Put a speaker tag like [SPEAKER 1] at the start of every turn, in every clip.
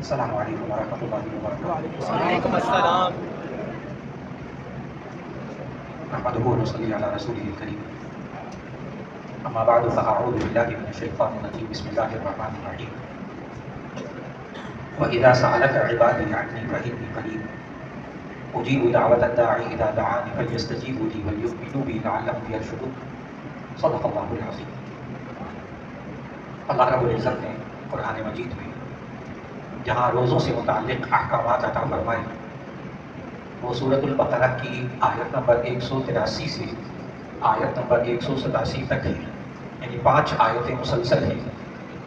[SPEAKER 1] السلام علیکم ورحمۃ اللہ وبرکاتہ۔
[SPEAKER 2] وعلیکم السلام۔
[SPEAKER 1] نحمده ونصلي على رسوله الكريم، اما بعد فاعوذ باللہ من الشیطان الرجیم، بسم اللہ الرحمن الرحیم۔ وَإِذَا سَأَلَكَ عِبَادِي عَنِّي فَإِنِّي قَرِيبٌ أُجِيبُ دَعْوَةَ الدَّاعِ إِذَا دَعَانِ فَلْيَسْتَجِيبُوا لِي وَلْيُؤْمِنُوا بِي لَعَلَّهُمْ يَرْشُدُونَ۔ صدق اللہ العظیم۔ اللہ رب العزت نے قرآن مجید میں جہاں روزوں سے متعلق احکامات عطا فرمائے، وہ سورۃ البقرہ کی آیت نمبر 183 سے آیت نمبر 187 تک ہے، یعنی 5 آیتیں مسلسل ہیں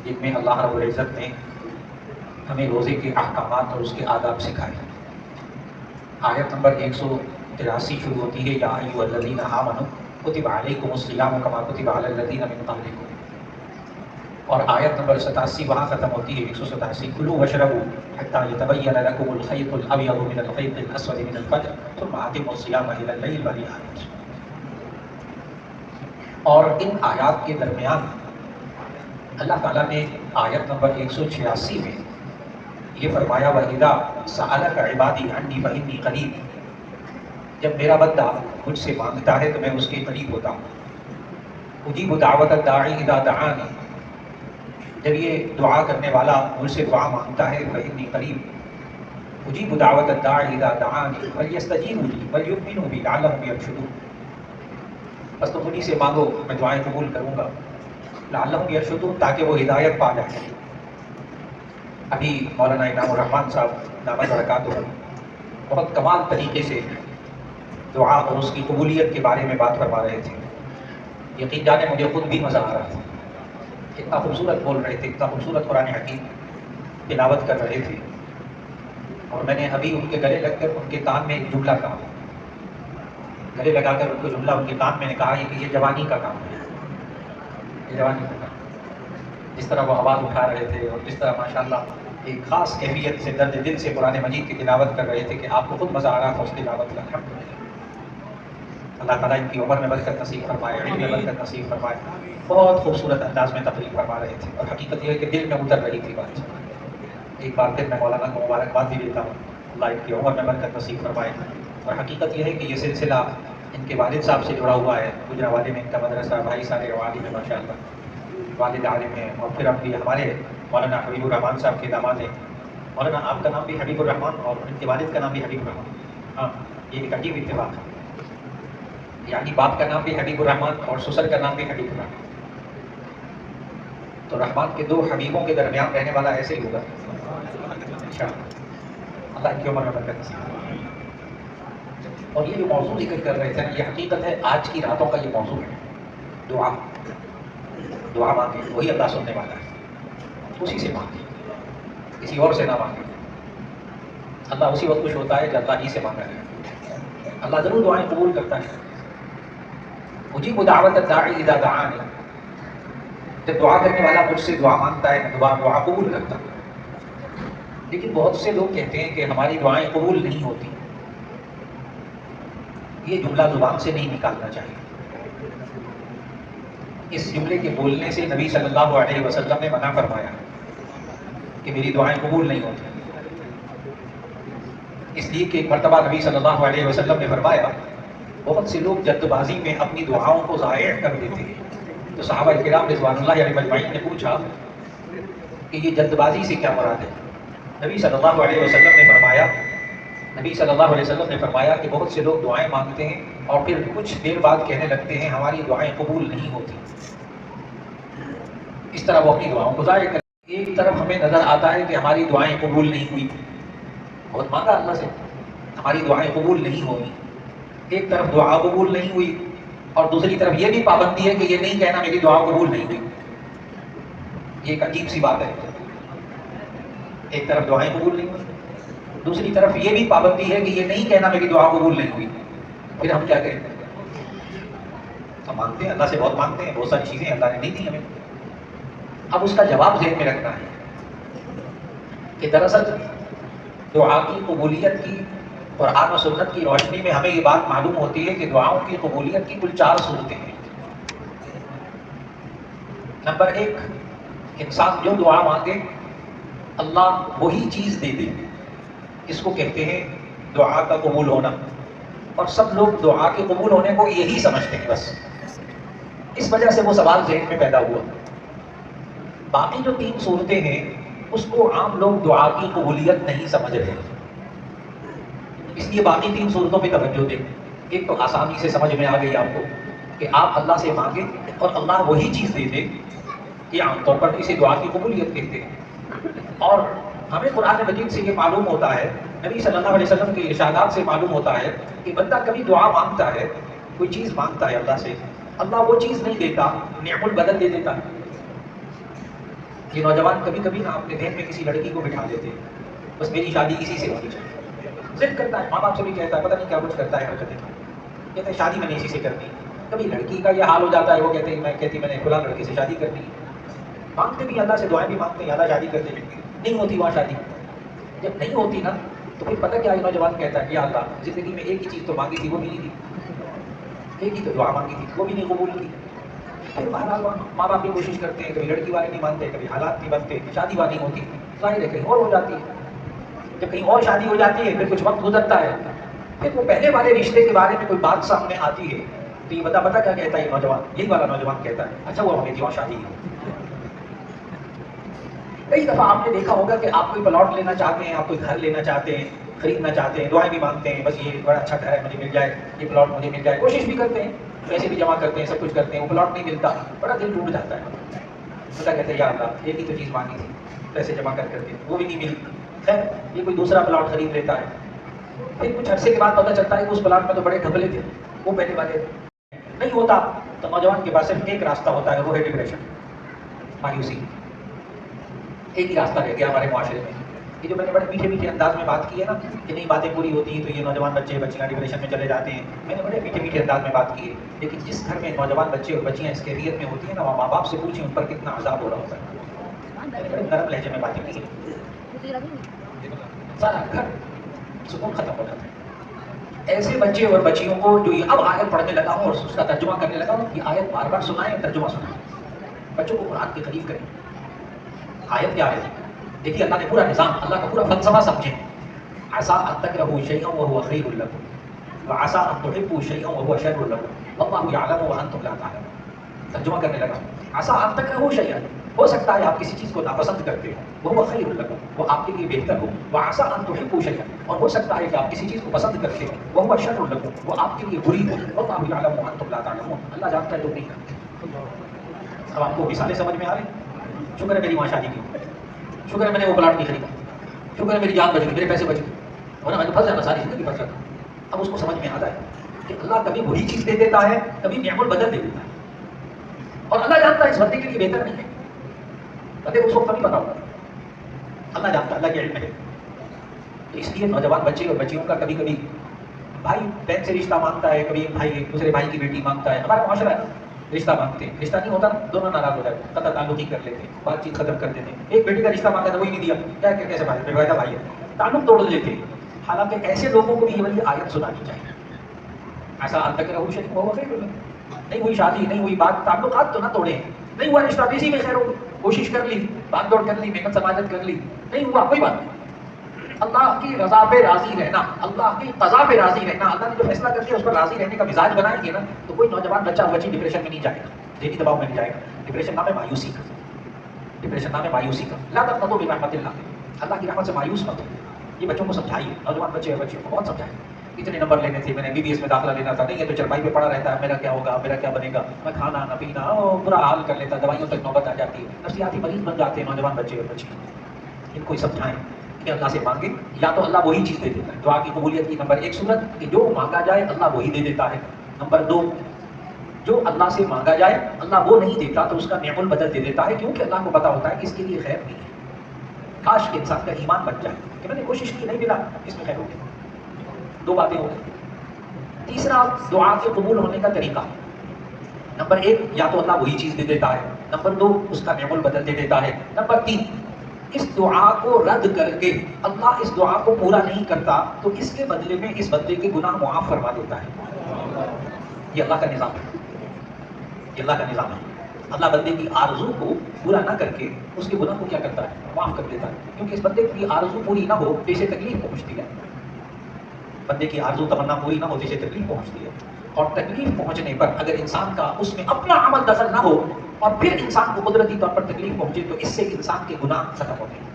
[SPEAKER 1] جن میں اللہ رب العزت نے ہمیں روزے کے احکامات اور اس کے آداب سکھائے۔ آیت نمبر 183 شروع ہوتی ہے، یا ایھا الذین آمنوا کتب علیکم الصیام کما کتب علی الذین من قبلکم، اور آیت نمبر 87 وہاں ختم ہوتی ہے 187، کلوا واشربوا حتی یتبین لکم الخیط الابیض من الخیط الاسود من الفجر ثم اتموا الصیام الی اللیل والنہار۔ اور ان آیات کے درمیان اللہ تعالیٰ نے آیت نمبر 186 میں یہ فرمایا، وَإِذَا سَأَلَكَ عِبَادِي عَنِّي فَإِنِّي قَرِيبٌ، جب میرا بندہ مجھ سے مانگتا ہے تو میں اس کے قریب ہوتا ہوں۔ اجیب دعوت الداعی اذا دعانی، جب یہ دعا کرنے والا مجھ سے دعا مانگتا ہے، فإنی قریب اجیب دعوت الداعی اذا دعانی فلیستجیبوا لی ولیؤمنوا بی لعلہم یرشدون۔ بس تم انہی سے مانگو، میں دعائیں قبول کروں گا، لعلہم یرشدون، تاکہ وہ ہدایت پا جائیں۔ ابھی مولانا انعام الرحمن صاحب دامت برکاتہ بہت کمال طریقے سے دعا اور اس کی قبولیت کے بارے میں بات فرما رہے تھے۔ یقین جانے مجھے خود بھی مزہ آ رہا تھا، اتنا خوبصورت بول رہے تھے، اتنا خوبصورت قرآن حکیم تلاوت کر رہے تھے، اور میں نے ابھی ان کے گلے لگ کر ان کے کان میں ایک جملہ کہا، گلے لگا کر ان کو جملہ ان کے کان میں نے کہا کہ یہ جوانی کا کام ہے، یہ جوانی کا کام۔ جس طرح وہ آواز اٹھا رہے تھے اور جس طرح ماشاءاللہ ایک خاص کیفیت سے درد دل سے قرآن مجید کی تلاوت کر رہے تھے کہ آپ کو خود مزہ آ رہا تھا اس تلاوت کا۔ الحمدللہ، اللہ تعالیٰ ان کی عمر میں برکت نصیب فرمائے، علم میں برکت نصیب فرمائے۔ بہت خوبصورت انداز میں تقریر فرما رہے تھے، اور حقیقت یہ ہے کہ دل میں اتر رہی تھی بات۔ ایک بار پھر میں مولانا کو مبارکباد بھی دیتا ہوں، اللہ ان کی عمر میں برکت نصیب فرمائے۔ اور حقیقت یہ ہے کہ یہ سلسلہ ان کے والد صاحب سے جڑا ہوا ہے، گجرانوالے میں ان کا مدرسہ، بھائی سارے عالم میں ماشاء اللہ، والد عالم ہیں، اور پھر اب بھی ہمارے مولانا حبیب الرحمان صاحب کے داماد ہیں۔ مولانا آپ کا نام بھی حبیب الرحمان اور ان کے والد کا نام بھی حبیب الرحمان، ہاں یہ ایک عجیب اتفاق ہے، یعنی باپ کا نام بھی حبیب الرحمان اور سسر کا نام بھی حبیب الرحمان، تو رحمان کے 2 حبیبوں کے درمیان رہنے والا ایسے ہی ہوگا انشاءاللہ۔ اللہ ان کی عمر میں برکت نصیب فرمائے۔ اور یہ جو موضوع ذکر کر رہے تھے نا، یہ حقیقت ہے آج کی راتوں کا یہ موضوع ہے، دعا، دعا مانگے، وہی اللہ سننے والا ہے، اسی سے مانگے، کسی اور سے نہ مانگے۔ اللہ اسی وقت خوش ہوتا ہے جب اللہ ہی سے مانگا ہے، اللہ ضرور دعائیں قبول کرتا ہے۔ اجیب دعوت الداعی اذا دعانی، جب دعا کرنے والا مجھ سے دعا مانگتا ہے میں دعا قبول کرتا ہوں۔ لیکن بہت سے لوگ کہتے ہیں کہ ہماری دعائیں قبول نہیں ہوتی، یہ جملہ زبان سے نہیں نکالنا چاہیے۔ اس جملے کے بولنے سے نبی صلی اللہ علیہ وسلم نے منع فرمایا کہ میری دعائیں قبول نہیں ہوتی، اس لیے کہ ایک مرتبہ نبی صلی اللہ علیہ وسلم نے فرمایا بہت سے لوگ جلد بازی میں اپنی دعاؤں کو ضائع کر دیتے ہیں۔ تو صحابہ کرام رضوان اللہ علیہم اجمعین نے پوچھا کہ یہ جلد بازی سے کیا مراد ہے؟ نبی صلی اللہ علیہ وسلم نے فرمایا، نبی صلی اللہ علیہ وسلم نے فرمایا کہ بہت سے لوگ دعائیں مانگتے ہیں اور پھر کچھ دیر بعد کہنے لگتے ہیں ہماری دعائیں قبول نہیں ہوتی، اس طرح وہ اپنی دعاؤں کو ضائع کرتے ہیں۔ ایک طرف ہمیں نظر آتا ہے کہ ہماری دعائیں قبول نہیں ہوئی، بہت مانگا اللہ سے، ہماری دعائیں قبول نہیں ہوئی، ایک طرف دعا قبول نہیں ہوئی اور دوسری طرف یہ بھی پابندی ہے کہ یہ نہیں کہنا میری دعا قبول نہیں ہوئی۔ یہ ایک عجیب سی بات ہے، ایک طرف دعائیں قبول نہیں ہوئی، دوسری طرف یہ بھی پابندی ہے کہ یہ نہیں کہنا میری دعا قبول نہیں ہوئی۔ پھر ہم کیا کریں؟ ہم مانگتے ہیں، اللہ سے بہت مانگتے ہیں، بہت ساری چیزیں اللہ نے نہیں دی ہمیں، اب اس کا جواب ذہن میں رکھنا ہے کہ دراصل دعا کی قبولیت کی قرآن و سنت کی روشنی میں ہمیں یہ بات معلوم ہوتی ہے کہ دعاؤں کی قبولیت کی کل 4 صورتیں ہیں۔ نمبر 1، انسان جو دعا مانگے اللہ وہی چیز دے دے، اس کو کہتے ہیں دعا کا قبول ہونا. اور سب لوگ دعا کے قبول ہونے کو یہی سمجھتے ہیں بس، اس وجہ سے وہ سوال ذہن میں پیدا ہوا. باقی جو 3 صورتیں ہیں اس کو عام لوگ دعا کی قبولیت نہیں سمجھ رہے، اس لیے باقی 3 صورتوں پہ توجہ دیں. ایک تو آسانی سے سمجھ میں آ گئی آپ کو کہ آپ اللہ سے مانگیں اور اللہ وہی چیز دے دے، یہ عام طور پر اسے دعا کی قبولیت کہتے ہیں. اور ہمیں قرآن مجید سے یہ معلوم ہوتا ہے، نبی صلی اللہ علیہ وسلم کے ارشادات سے معلوم ہوتا ہے کہ بندہ کبھی دعا مانگتا ہے، کوئی چیز مانگتا ہے اللہ سے، اللہ وہ چیز نہیں دیتا، نعم البدل دے دیتا. یہ نوجوان کبھی کبھی نا اپنے ذہن میں کسی لڑکی کو بٹھا دیتے ہیں، بس میری شادی اسی سے ہونی چاہیے. ضد کرتا ہے، ماں باپ سے بھی کہتا ہے، پتہ نہیں کیا کچھ کرتا ہے حرکتیں، کہتے ہیں شادی میں نے اسی سے کرنی. کبھی لڑکی کا یہ حال ہو جاتا ہے، وہ کہتی میں نے فلاں لڑکی سے شادی کرنی ہے. مانگتے بھی اللہ سے، دعائیں بھی مانگتے ہیں، اللہ شادی کرتے ہیں، نہیں ہوتی وہاں شادی. جب نہیں ہوتی نا تو پھر پتہ کیا نوجوان کہتا ہے، یا اللہ زندگی میں ایک ہی چیز تو مانگی تھی وہ بھی نہیں دی، ایک ہی تو دعا مانگی تھی وہ بھی نہیں قبول کی. پھر بہرحال ماں باپ بھی کوشش کرتے ہیں، کبھی لڑکی والے نہیں مانتے، کبھی حالات نہیں بنتے، شادی وہاں نہیں ہوتی، ظاہر ہے کہیں اور ہو جاتی ہے. جب کہیں اور شادی ہو جاتی ہے پھر کچھ وقت گزرتا ہے، پھر وہ پہلے والے رشتے کے بارے میں کوئی بات سامنے آتی ہے تو یہ بتا کیا کہتا ہے یہ نوجوان، یہی والا نوجوان کہتا ہے اچھا وہ ہمیں وہاں شادی ہے. کئی دفعہ آپ نے دیکھا ہوگا کہ آپ کوئی پلاٹ لینا چاہتے ہیں، آپ کوئی گھر لینا چاہتے ہیں، خریدنا چاہتے ہیں، دعائیں بھی مانگتے ہیں، بس یہ بڑا اچھا گھر ہے مجھے مل جائے، یہ پلاٹ مجھے مل جائے، کوشش بھی کرتے ہیں، پیسے بھی جمع کرتے ہیں، سب کچھ کرتے ہیں، وہ پلاٹ نہیں ملتا، بڑا دل ٹوٹ جاتا ہے. خدا کہتے ہیں یا اللہ ایک ہی تو چیز مانگی تھی، پیسے جمع کر کے وہ بھی نہیں ملی. خیر یہ کوئی دوسرا پلاٹ خرید لیتا ہے، پھر کچھ عرصے کے بعد پتہ چلتا ہے کہ اس پلاٹ میں تو بڑے گھپلے تھے، وہ پہلے والے نہیں ہوتا. تو نوجوان کے پاس صرف ایک راستہ ہوتا ہے، وہ ہے ڈپریشن، مایوسی. ایک ہی راستہ رہ گیا ہمارے معاشرے میں. یہ جو میں نے بڑے میٹھے میٹھے انداز میں بات کی ہے نا کہ نئی باتیں پوری ہوتی ہیں تو یہ نوجوان بچے بچیاں ڈپریشن میں چلے جاتے ہیں، میں نے بڑے میٹھے میٹھے انداز میں بات کی ہے. لیکن جس گھر میں نوجوان بچے اور بچیاں اس کیفیت میں ہوتی ہیں نا، وہ ماں باپ سے پوچھیں ان پر کتنا عذاب ہو رہا ہوتا ہے. میں نے بڑے نرم لہجے میں باتیں کی ہیں، سارا گھر سکون ختم ہو جاتا ہے. ایسے بچے اور بچیوں کو جو یہ اب آیت پڑھنے لگا ہوں اور اس کا ترجمہ کرنے لگا ہوں، یہ آیت بار بار سنائیں، ترجمہ سنائیں، بچوں کو قرآن کے قریب کریں. آیت کیا ہے دیکھیے، اللہ نے پورا نظام، اللہ کا پورا فلسفہ سمجھیں. عسیٰ ان تکرہوا شیئا وہو خیر لکم وعسیٰ ان تحبوا شیئا وہو شر لکم واللہ یعلم وانتم لا تعلمون. ترجمہ کرنے لگا ہوں، عسیٰ ان تکرہوا شیئا، ہو سکتا ہے آپ کسی چیز کو ناپسند کرتے ہو، وہو خیر لکم، وہ آپ کے لیے بہتر ہو. وعسیٰ ان تحبوا شیئا، اور ہو سکتا ہے کہ آپ کسی چیز کو پسند کرتے ہو، وہو شر لکم، وہ آپ کے لیے بری ہو. واللہ یعلم وانتم لا تعلمون، اللہ جانتا ہے تم نہیں جانتے. اب آپ کو مثالیں سمجھ میں آ رہی؟ شکر ہے میری وہاں شادی کی، شکر ہے میں نے وہ پلاٹ نہیں خریدا، شکر ہے میری جان بچ گئی، میرے پیسے بچ گئے، ورنہ میں تو پھنس جاتا، ساری زندگی پھنس جاتا. اب اس کو سمجھ میں آتا ہے کہ اللہ کبھی وہی چیز دے دیتا ہے، کبھی نعم البدل دے دیتا ہے، اور اللہ جانتا ہے اس بندے کے لیے بہتر نہیں ہے. بندے کو اس وقت نہیں پتا ہوگا، اللہ جانتا ہے، اللہ کے علم میں ہے. تو اس لیے نوجوان بچے اور بچیوں کا کبھی کبھی بھائی بہن سے رشتہ مانگتا ہے، کبھی بھائی ایک دوسرے بھائی کی بیٹی مانگتا ہے. ہمارا معاشرہ ہے رشتہ مانگتے ہیں، رشتہ نہیں ہوتا دونوں ناراض ہو جاتے ہیں، قطع تعلق ہی کر لیتے ہیں، بات چیت ختم کر دیتے ہیں. ایک بیٹی کا رشتہ مانگا تھا وہی نہیں دیا، کیا کیسے بھائی بے وعدہ بھائی ہے، تعلق توڑ لیتے ہیں. حالانکہ ایسے لوگوں کو بھی یہ والی آیت سنانی چاہیے. ایسا حد تک رہو شریف ہو خیر، نہیں ہوئی شادی، نہیں ہوئی بات، تعلقات تو نہ توڑے، نہیں ہوا رشتہ اسی میں خیر ہو، کوشش کر لی، بات دوڑ کر لی، محنت سماجت کر لی، نہیں ہوا کوئی بات نہیں. اللہ کی رضا پہ راضی رہنا، اللہ کی قضا پہ راضی رہنا، اللہ نے جو فیصلہ کر دیا اس پر راضی رہنے کا مزاج بنائیں گے نا تو کوئی نوجوان بچہ بچی ڈپریشن میں نہیں جائے گا، ذہنی دباؤ میں نہیں جائے گا. ڈپریشن نام ہے مایوسی کا، ڈپریشن نام ہے مایوسی کا. لا تقنطوا من رحمت اللہ، اللہ کی رحمت سے مایوس مت ہو. یہ بچوں کو سمجھائیے، نوجوان بچے اور بچیوں کو بہت سمجھائیں. اتنے نمبر لینے تھے، میں نے MBBS میں داخلہ لینا تھا، نہیں ہے تو چرپائی پہ پڑا رہتا ہے، میرا کیا ہوگا، میرا کیا بنے گا، میں کھانا نہ پینا، برا حال کر لیتا، دوائیوں تک نوبت آ جاتی ہے، نفسیاتی مریض بن جاتے ہیں نوجوان بچے اور بچیاں. ان کو سمجھائیں کہ اللہ سے مانگیں، یا تو اللہ وہی چیز دے دیتا ہے. دعا کی قبولیت کی نمبر 1 صورت کہ جو مانگا جائے اللہ وہی دے دیتا ہے. نمبر 2، جو اللہ سے مانگا جائے اللہ وہ نہیں دیتا تو اس کا نعم البدل دے دیتا ہے، کیونکہ اللہ کو پتا ہوتا ہے کہ اس کے لیے خیر نہیں ہے. کاش کہ انسان کا ایمان بن جائے کہ میں نے کوشش کی نہیں ملا، اس میں خیر ہو گئی. 2 باتیں ہو گئی. تیسرا، دعا کے قبول ہونے کا طریقہ. نمبر 1، یا تو اللہ وہی چیز دے دیتا ہے. نمبر 2، اس کا نعم البدل دے دیتا ہے. نمبر 3، اس دعا کو رد کر کے اللہ اس دعا کو پورا نہیں کرتا تو اس کے بدلے میں اس بندے کے گناہ معاف فرما دیتا ہے. یہ اللہ کا نظام ہے، یہ اللہ کا نظام ہے. اللہ بندے کی آرزو کو پورا نہ کر کے اس کے گناہ کو کیا کرتا ہے؟ معاف کر دیتا ہے، کیونکہ اس بندے کی آرزو پوری نہ ہو تو اسے تکلیف پہنچتی ہے. بندے کی آرزو تمنا پوری نہ ہو تو اسے تکلیف پہنچتی ہے، اور تکلیف پہنچنے پر اگر انسان کا اس میں اپنا عمل دخل نہ ہو اور پھر انسان کو قدرتی طور پر تکلیف پہنچے تو اس سے انسان کے گناہ ختم ہوتے ہیں.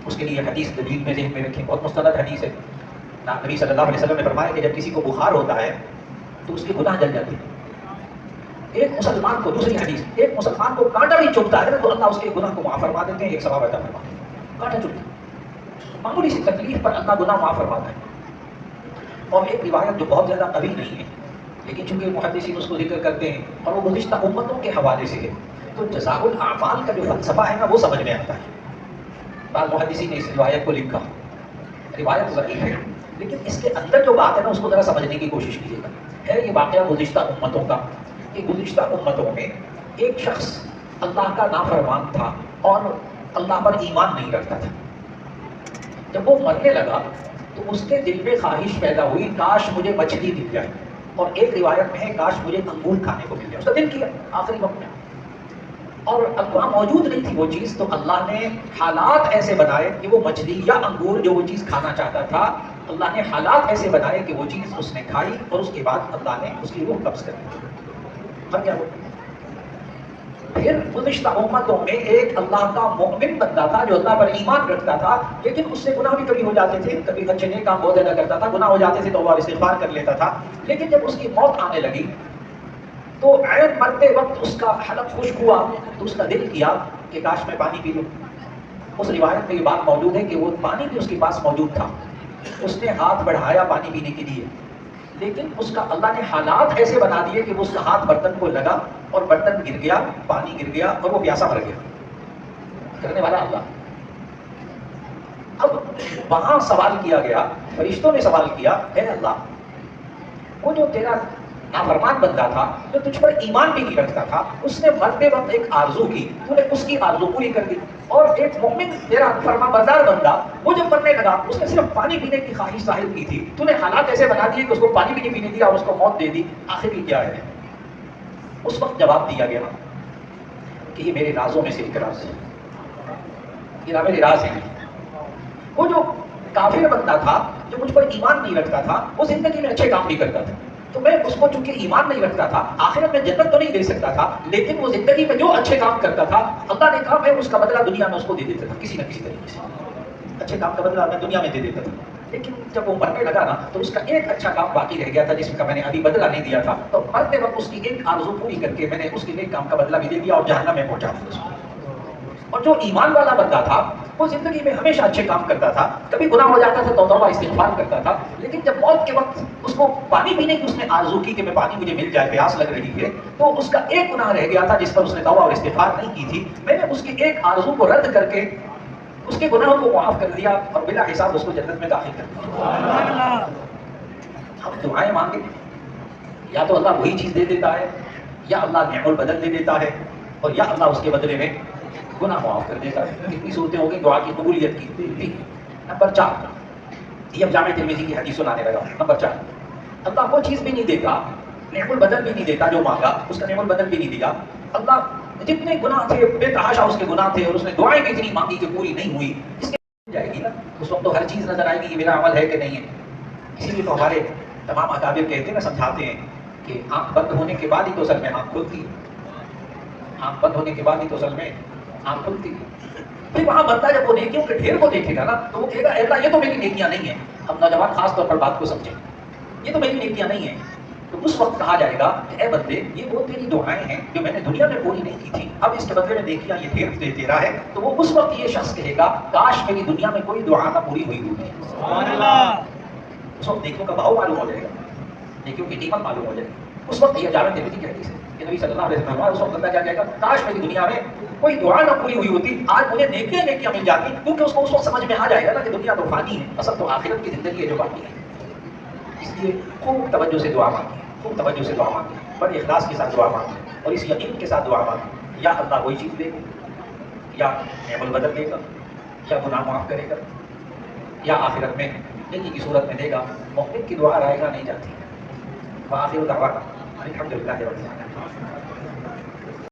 [SPEAKER 1] اس کے لیے حدیث دلیل میں ذہن میں رکھیں، بہت مستند حدیث ہے. نبی صلی اللہ علیہ وسلم نے فرمایا کہ جب کسی کو بخار ہوتا ہے تو اس کے گناہ جل جاتے ہیں. ایک مسلمان کو، دوسری حدیث، ایک مسلمان کو کانٹا بھی چبھتا ہے تو اللہ اس کے گناہ کو معاف فرما دیتے ہیں، ایک ثواب عطا فرماتے ہیں. کانٹا چبھتا، معمولی سی تکلیف پر اللہ گناہ معاف فرماتا ہے. اور ایک روایت جو بہت زیادہ قوی نہیں ہے لیکن چونکہ محدثین اس کو ذکر کرتے ہیں اور وہ گزشتہ امتوں کے حوالے سے ہے تو جزاء الاعمال کا جو فلسفہ ہے نا وہ سمجھ میں آتا ہے. بعض محدثین نے اس روایت کو لکھا، روایت ضعیف ہے لیکن اس کے اندر جو بات ہے نا اس کو ذرا سمجھنے کی کوشش کیجیے گا. ہے یہ واقعہ گزشتہ امتوں کا کہ گزشتہ امتوں میں ایک شخص اللہ کا نافرمان تھا اور اللہ پر ایمان نہیں رکھتا تھا. جب وہ مرنے لگا تو اس کے دل میں خواہش پیدا ہوئی کاش مجھے مچھلی دکھ جائے، اور ایک روایت میں ہے کاش مجھے انگور کھانے کو مل جائے. اس کا دل کیا آخری وقت میں، اور اب وہاں موجود نہیں تھی وہ چیز تو اللہ نے حالات ایسے بنائے کہ وہ مچھلی یا انگور جو وہ چیز کھانا چاہتا تھا اللہ نے حالات ایسے بنائے کہ وہ چیز اس نے کھائی اور اس کے بعد اللہ نے اس کی روح قبض کر دی. مر گیا وہ. پھر گزشتہ امتوں میں ایک اللہ کا مومن بندہ تھا جو اللہ پر ایمان رکھتا تھا لیکن اس سے گناہ بھی کبھی ہو جاتے تھے، کبھی اچھے نیک کام بہت زیادہ کرتا تھا، گناہ ہو جاتے تھے تو وہ استغفار کر لیتا تھا. لیکن جب اس کی موت آنے لگی تو عین مرتے وقت اس کا حلق خشک ہوا تو اس کا دل کیا کہ کاش میں پانی پی لوں. اس روایت میں یہ بات موجود ہے کہ وہ پانی بھی اس کے پاس موجود تھا، اس نے ہاتھ بڑھایا پانی پینے کے لیے لیکن اس کا اللہ نے حالات ایسے بنا دیے کہ اس کا ہاتھ برتن کو لگا اور برتن گر گیا، پانی گر گیا اور وہ پیاسا مر گیا. کرنے والا اللہ. اب وہاں سوال کیا گیا، فرشتوں نے سوال کیا، اے اللہ وہ جو تیرا نافرمان بندہ تھا جو تجھ پر ایمان بھی نہیں رکھتا تھا اس نے مرتے وقت ایک آرزو کی، تو نے اس کی آرزو پوری کر دی، اور ایک مومن تیرا فرما بردار بندہ وہ جب مرنے لگا اس نے صرف پانی پینے کی خواہش ظاہر کی تھی، تو نے حالات ایسے بنا دیے کہ اس کو پانی بھی نہیں پینے دیا اور اس کو موت دے دی. آخر یہ کیا ہے؟ اس وقت جواب دیا گیا کہ یہ میرے رازوں میں سے ایک راز ہے، یہ میرے راز ہے. وہ جو کافر بندہ تھا جو مجھ پر ایمان نہیں رکھتا تھا وہ زندگی میں اچھے کام بھی کرتا تھا تو میں اس کو چونکہ ایمان نہیں رکھتا تھا آخرت میں جنت تو نہیں دے سکتا تھا لیکن وہ زندگی میں جو اچھے کام کرتا تھا اللہ نے کہا میں اس کا بدلہ دنیا میں اس کو دے دیتا تھا کسی نہ کسی طریقے سے. اچھے کام کا بدلہ میں دنیا میں دے دیتا تھا. لیکن جب وہ مرنے لگا نا تو اس کا ایک اچھا کام باقی رہ گیا تھا جس کا میں نے ابھی بدلہ نہیں دیا تھا، تو مرتے وقت اس کی ایک آرزو پوری کر کے میں نے اس کے ایک کام کا بدلہ بھی دے دیا اور جہنم میں پہنچا دیا اس کو. اور جو ایمان والا بندہ تھا وہ زندگی میں ہمیشہ اچھے کام کرتا تھا، کبھی گناہ ہو جاتا تھا تو توبہ استغفار کرتا تھا، لیکن جب موت کے وقت اس کو پانی پینے کی اس نے آرزو کی کہ میں پانی مجھے مل جائے، پیاس لگ رہی ہے، تو اس کا ایک گناہ رہ گیا تھا جس پر اس نے توبہ اور استغفار نہیں کی تھی. میں نے اس کی ایک آرزو کو رد کر کے اس کے گناہوں کو معاف کر دیا اور بلا حساب اس کو جنت میں داخل کر دیا. ہم دعائیں مانگے یا تو اللہ وہی چیز دے دیتا ہے یا اللہ نعم البدل دے دیتا ہے اور یا اللہ اس کے بدلے میں گناہ معاف کر دیتا ہے. کتنی صورتیں ہو گئی دعا کی قبولیت کی. نمبر 4 یہ اب جامع ترمذی کی حدیث سنانے لگا. نمبر 4 اللہ وہ چیز بھی نہیں دیتا، نعم البدل بھی نہیں دیتا جو مانگا اس کا نعم البدل بھی نہیں دیا. اللہ جتنے گناہ تھے بے تحاشا اس کے گناہ تھے اور اس نے دعائیں بھی اتنی مانگی کہ پوری نہیں ہوئی، اس کے جائے گی نا اس وقت تو ہر چیز نظر آئے گی کہ میرا عمل ہے کہ نہیں ہے. اسی لیے تو ہمارے تمام اکابر کہتے ہیں نا، سمجھاتے ہیں کہ آنکھ بند ہونے کے بعد ہی تو اصل میں آنکھ کھلتی ہے، آنکھ بند ہونے کے بعد ہی تو اصل میں آنکھ کھلتی ہے. پھر وہاں بندہ جب وہ نیکیوں کے ڈھیر کو دیکھے گا نا تو وہ کہے گا اللہ یہ تو میری نیکیاں نہیں ہیں. ہم نوجوان خاص طور پر بات کو سمجھیں، یہ تو میری نیکیاں نہیں ہیں. تو اس وقت کہا جائے گا کہ اے بندے یہ وہ تیری دعائیں ہیں جو میں نے دنیا میں پوری نہیں کی تھی، اب اس کے بدلے میں نیکیاں یہ ڈھیر تیرا ہے. تو وہ اس وقت یہ شخص کہے گا کاش میری دنیا میں کوئی دعا نہ پوری ہوئی ہوتی. اس وقت نیکیوں کا بھاؤ معلوم ہو جائے گا، نیکیوں کی قیمت معلوم ہو جائے گی. اس وقت یہ جامع ترمذی کی حدیث ہے کہ نبی صلی اللہ علیہ وسلم اس وقت بندہ کیا کہے گا کاش میری دنیا میں کوئی دعا نہ پوری ہوئی ہوتی، آج مجھے نیکیاں مل جاتی. کیونکہ اس کو اس وقت سمجھ میں آ جائے گا نا کہ دنیا تو فانی ہے، اصل تو آخرت کی زندگی ہے جو باقی ہے. اس لیے خوب توجہ سے دعا مانگی، خوب توجہ سے دعا مانگی، بڑے اخلاص کے ساتھ دعا مانگی اور اس یقین کے ساتھ دعا مانگی یا اللہ وہی چیز دے گا یا نعم البدل دے گا یا گناہ معاف کرے گا یا آخرت میں نیکی کی صورت میں دے گا. مومن کی دعا رائے گا نہیں جاتی. وآخر دعوانا الحمدللہ رب العالمین.